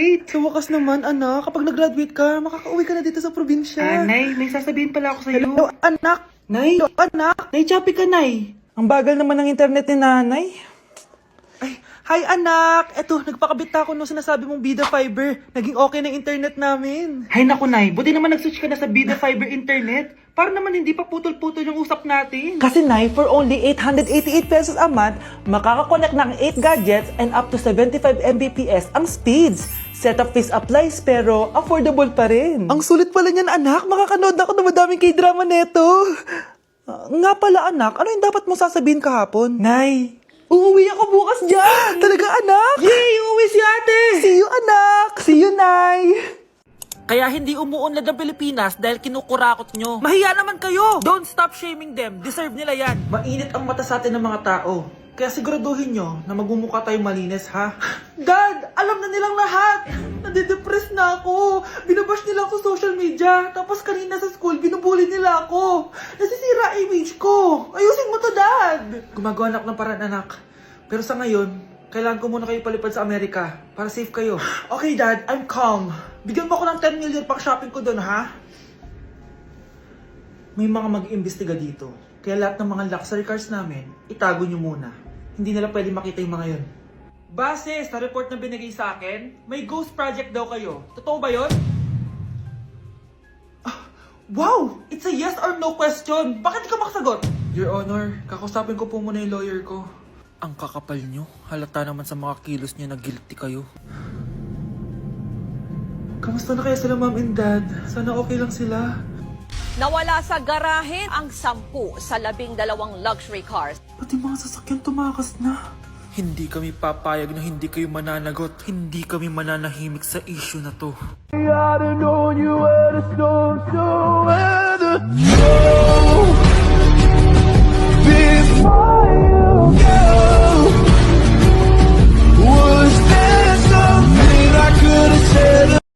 mag-graduate. Sa wakas naman, anak, kapag nag-graduate ka, makakauwi ka na dito sa probinsya. Nay, may sasabihin pala ako sa'yo. Hello, anak. Nay, Hello, anak. Nay, choppy ka, Nay. Ang bagal naman ng internet ni nanay. Ay, hi anak! Eto, nagpakabit ako nung sinasabi mong Bida Fiber. Naging okay na internet namin. Hay naku, Nay, buti naman nag-switch ka na sa Bida Fiber Internet. Para naman hindi pa putol-putol yung usap natin. Kasi Nay, for only 888 pesos a month, makakakonect ng 8 gadgets and up to 75 Mbps ang speeds. Setup fees applies pero affordable pa rin. Ang sulit pala niyan anak, makakanood ako ng madaming K-drama neto. Nga pala anak, ano yung dapat mo sasabihin kahapon? Nay, uuwi ako bukas dyan! Talaga anak? Yay! Uuwi si ate! See you anak! See you Nay! Kaya hindi umuunlad ang Pilipinas dahil kinukurakot nyo. Mahiya naman kayo! Don't stop shaming them. Deserve nila yan. Mainit ang mata sa atin ng mga tao. Kaya siguraduhin nyo na magmumukha tayo malinis, ha? Dad! Alam na nilang lahat! Nadidepress na ako! Binabash nila ako sa social media. Tapos kanina sa school, binubuli nila ako. Nasisira image ko. Ayusin mo to, Dad! Gumagawa na ako ng paraan, anak. Pero sa ngayon, kailangan ko muna kayo palipad sa Amerika para safe kayo. Okay, Dad. I'm calm. Bigyan mo ako ng 10 million pang shopping ko doon, ha? May mga mag-iimbestiga dito. Kaya lahat ng mga luxury cars namin, itago nyo muna. Hindi nila pwede makita yung mga yun. Base sa report na binigay sa akin, may ghost project daw kayo. Totoo ba yun? Wow! It's a yes or no question! Bakit di ka makasagot? Your Honor, kakausapin ko po muna yung lawyer ko. Ang kakapal nyo. Halata naman sa mga kilos nyo na guilty kayo. Kamusta na kaya sila mom and dad? Sana okay lang sila. Nawala sa garahe ang 10 sa 12 luxury cars. Pati mga sasakyan tumakas na. Hindi kami papayag na hindi kayo mananagot. Hindi kami mananahimik sa issue na to.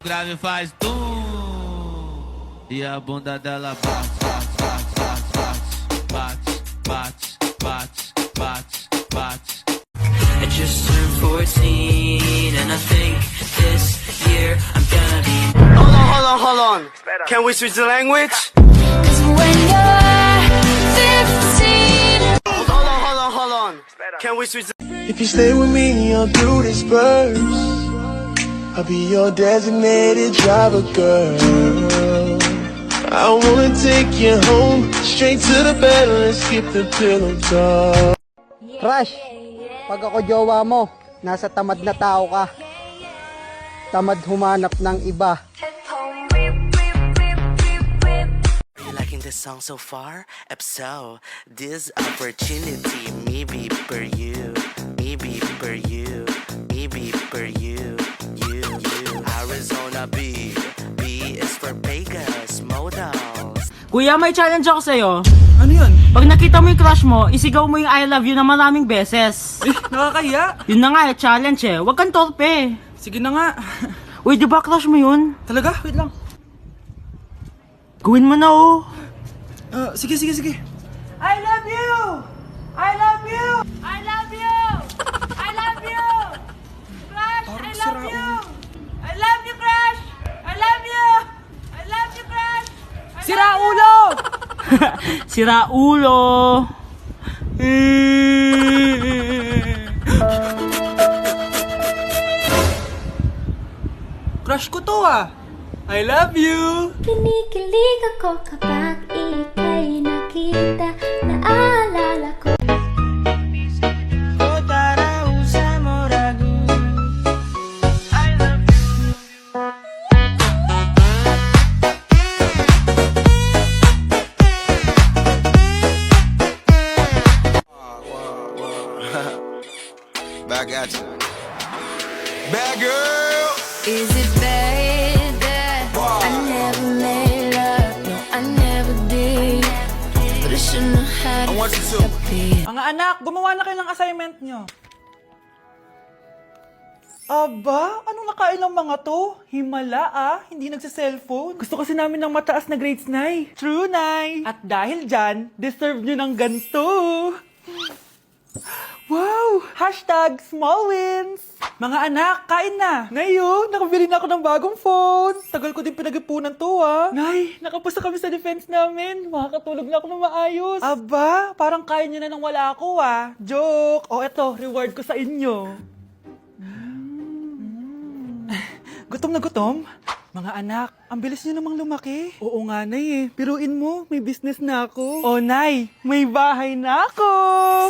Grave faz tum e a bunda dela bate, bate, bate, bate, bate, bate. I just turned 14 and I think this year I'm gonna be. Hold on. Can we switch the language? Cause when you're 15. Hold on. Can we switch the... If you stay with me, I'll do this first. I'll be your designated driver, girl. I wanna take you home, straight to the bed, let's skip the pillow talk. Crush, pag ako jowa mo, nasa tamad na tao ka. Tamad humanap ng iba. Are you liking this song so far? If so, this opportunity maybe for you, maybe for you, maybe for you, you. Arizona B is for Vegas models. Kuya, may challenge ako sa'yo. Ano yun? Pag nakita mo yung crush mo, isigaw mo yung I love you na maraming beses. Nakakahiya. Yun na nga, challenge eh. Huwag kang torpe. Sige na nga. Uy, di ba crush mo yun? Talaga? Wait lang. Gawin mo na oh. Sige. I love you! I love you! I love you! I love you! Crush, I love you! I love you, Crush! I love you! I love you, Crush! Sira ulo! Sira ulo! Crush ko to ah. I love you! Kinikilig ako kapag ika'y nakita. Naalala ko. Back at you. Bad girl! Is it bad that I never made love? No, I never did. But I shouldn't have had I want you to. Mga anak, gumawa na kayo ng assignment nyo. Aba, anong nakain ng mga to? Himala ah, hindi nagsa-cellphone. Gusto kasi namin ng mataas na grades, Nay. True, Nay. At dahil dyan, deserve nyo ng ganito. Wow! Hashtag small wins! Mga anak, kain na! Ngayon, nakabili na ako ng bagong phone! Tagal ko din pinag-ipunan to Nay, nakapasa kami sa defense namin. Makakatulog na ako ng maayos. Aba, parang kaya niyo na nang wala ako Joke! O eto, reward ko sa inyo. Gutom na gutom? Mga anak, ang bilis niyo namang lumaki. Oo nga, Nay Piruin mo, may business na ako. Oh, Nay, may bahay na ako!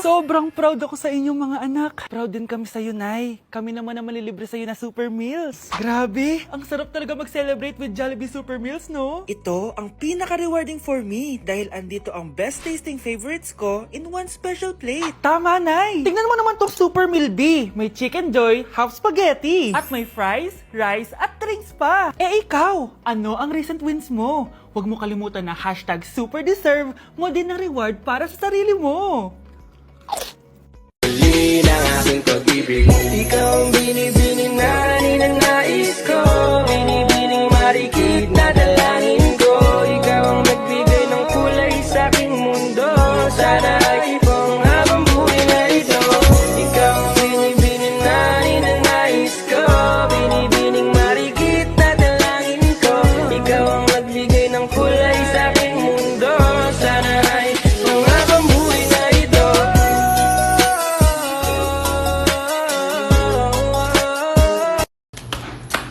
Sobrang proud ako sa inyong mga anak. Proud din kami sa'yo, Nay. Kami naman na malilibre sa'yo na Super Meals. Grabe, ang sarap talaga mag-celebrate with Jollibee Super Meals, no? Ito ang pinaka-rewarding for me dahil andito ang best tasting favorites ko in one special plate. Tama, Nay! Tingnan mo naman tong Super Meal B. May chicken joy, half spaghetti. At may fries, rice, at drinks pa. Ikaw, ano ang recent wins mo? Huwag mo kalimutan na hashtag super deserve mo din ng reward para sa sarili mo. ng aking pag-ibig. Ikaw ang binibining na ninanais ko, binibining marikit na dalangin ko. Ikaw ang nagbigay ng kulay sa aking mundo. Sana ay ipong habang buhay na ito. Ikaw ang binibining na ninanais ko, binibining marikit na dalangin ko. Ikaw ang nagbigay ng kulay sa aking mundo. Sana ay ipong habang buhay na ito.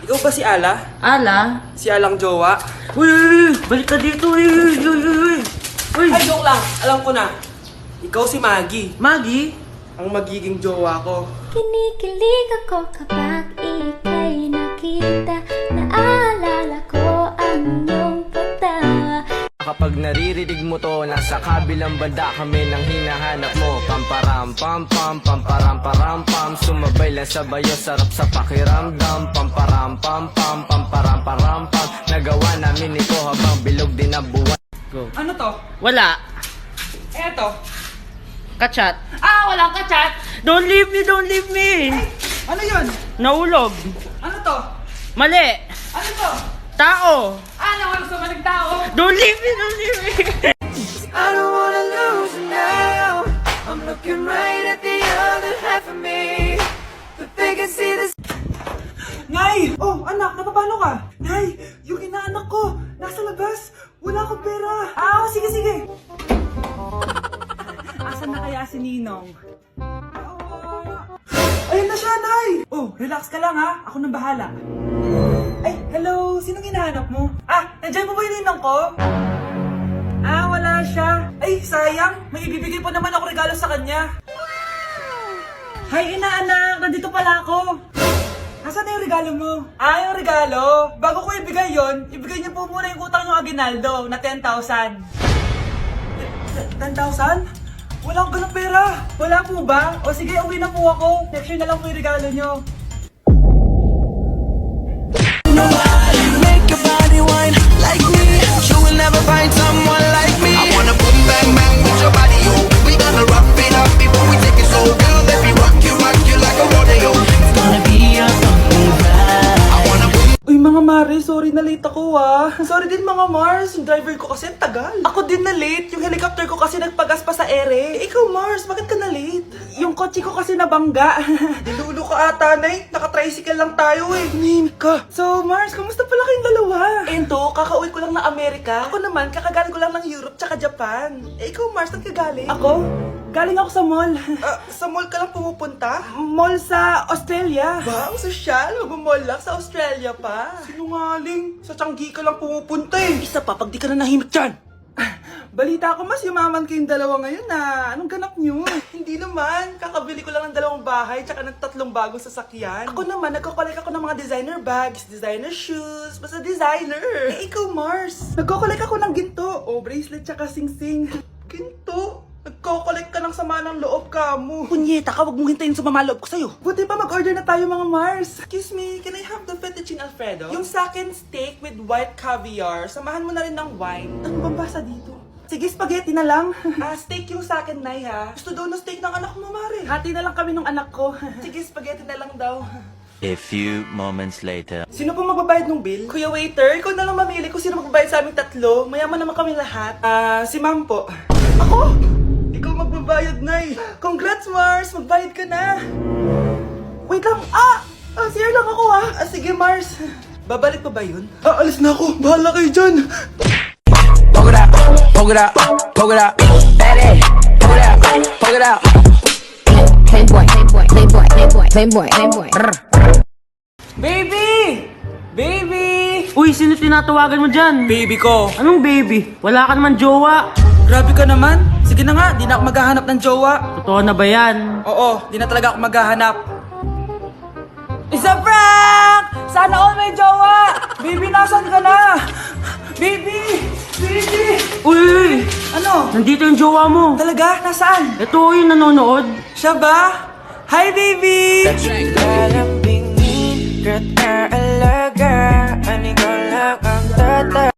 Ikaw ba si Ala? Ala? Si Alang jowa? Uy! Balik ka dito! Uy! Ay, joke lang. Alam ko na. Ikaw si Maggie. Maggie? Ang magiging jowa ko. Kinikilig ako kapag ika'y nakita. Naalala ko ang iyong pagtawa. Kapag naririnig mo to, nasa kabilang banda kami nang hinahanap mo. Pamparam pam pam, pamparam param pam. Sumabay lang sa bayo, sarap sa pakiramdam. Pamparam pam pam, pamparam param pam. Nagawa namin ito habang bilog din ang buwan. Ano to? Wala. Eto. Kachat. Ah, walang kachat! Don't leave me! Don't leave me! Ano yun? Nahulog. Ano to? Mali. Ano to? Tao. Ah, nawala sa maling tao. Don't leave me! Don't leave me! I don't wanna lose you now. I'm looking right at the other half of me. But they can see this. Nay! Oh, anak, napapalo ka? Nay, yung inaanak ko, nasa labas. Wala akong pera. Ah, sige, sige. Asan na kaya si Ninong? Ayun na siya, Nay! Oh, relax ka lang ha. Ako nang bahala. Ay, hello. Sinong hinahanap mo? Ah, nandiyan mo ba yung ninang ko? Ah, wala siya. Ay, sayang. May ibibigay pa naman ako regalo sa kanya. Hi, inaanak. Nandito pala ako. Nasaan na yung regalo mo? Ah, yung regalo? Bago ko ibigay yon, ibigay niyo po muna yung utang yung Aguinaldo na 10,000. 10,000? Wala akong ganong pera. Wala po ba? O sige, uwi na po ako. Next year na lang po yung regalo nyo. Make your body wine like me. You will never find someone like me. I wanna boom bang bang with your body, yo. We gonna rock it up before we take it so real. Let me rock you like a rodeo. It's gonna be a bumpy ride. I wanna boom. Uy mga Mare, sorry na late ako Sorry din mga Mars, yung driver ko kasi ang tagal. Ako din na late, yung helicopter ko kasi nagpagas pa sa ere. Ikaw Mars, bakit ka na late? Yung kotse ko kasi nabangga. Dilulo ka ata, Nay. Naka-tricycle lang tayo Name ka. So Mars, kamusta pala kayong dalawa? Ento, kakauwi ko lang na Amerika. Ako naman, kakagaling ko lang ng Europe tsaka Japan. Ikaw Mars, saan ka galing? Ako? Galing ako sa mall. Sa mall ka lang pumupunta? Mall sa Australia. Wow, sosyal. Mag-mall lang sa Australia pa. Sinungaling. Sa Changi ka lang pumupunta Isa pa, pag di ka na nahimik dyan. Balita ko mas yumaman kayong dalawa ngayon Anong ganap nyo? Hindi naman. Kakabili ko lang ng 2 bahay tsaka ng 3 bagong sasakyan. Ako naman, nagko-collect ako ng mga designer bags, designer shoes, basta designer. Ikaw Mars. Nagko-collect ako ng ginto. Bracelet tsaka sing-sing. Ginto? Nagko-collect ka ng sama ng loob ka mo. Punyeta ka, wag mong hintayin sumama loob ko sa'yo. Buti pa mag-order na tayo mga Mars. Excuse me, can I have the fettuccine Alfredo? Yung sa akin steak with white caviar. Samahan mo na rin ng wine. Ano bang basa dito? Sige, spaghetti na lang. Steak yung sa akin, Nay ha. Gusto daw na steak ng anak mo, Mare. Hati na lang kami ng anak ko. Sige, spaghetti na lang daw. A few moments later. Sino po magbabayad ng bill? Kuya waiter, ikaw na lang mamili kung sino magbabayad sa aming 3. Mayaman naman kami lahat. Si ma'am po. Ako? Ikaw magbabayad magbabayad na eh. Congrats, Mars! Magbayad ka na! Wait lang! CR lang ako sige, Mars. Babalik pa ba yun? Alis na ako! Bahala kayo dyan! Poke it out, poke it out, poke it out, daddy, poke it out, poke it out. Playboy, playboy, playboy, playboy, playboy, playboy. Baby! Baby! Uy, sino tinatawagan mo dyan? Baby ko. Anong baby? Wala ka naman jowa. Grabe ka naman! Sige na nga, di na ako maghahanap ng jowa. Totoo na ba yan? Oo, di na talaga ako maghahanap. Isa prank! Sana all may jowa! Baby, nasan ka na? Baby! Baby! Uy! Ano? Nandito yung jowa mo. Talaga? Nasaan? Ito yung nanonood. Siya ba? Hi, baby! Lalambingin, girl, alaga, ani ko lang ang tata.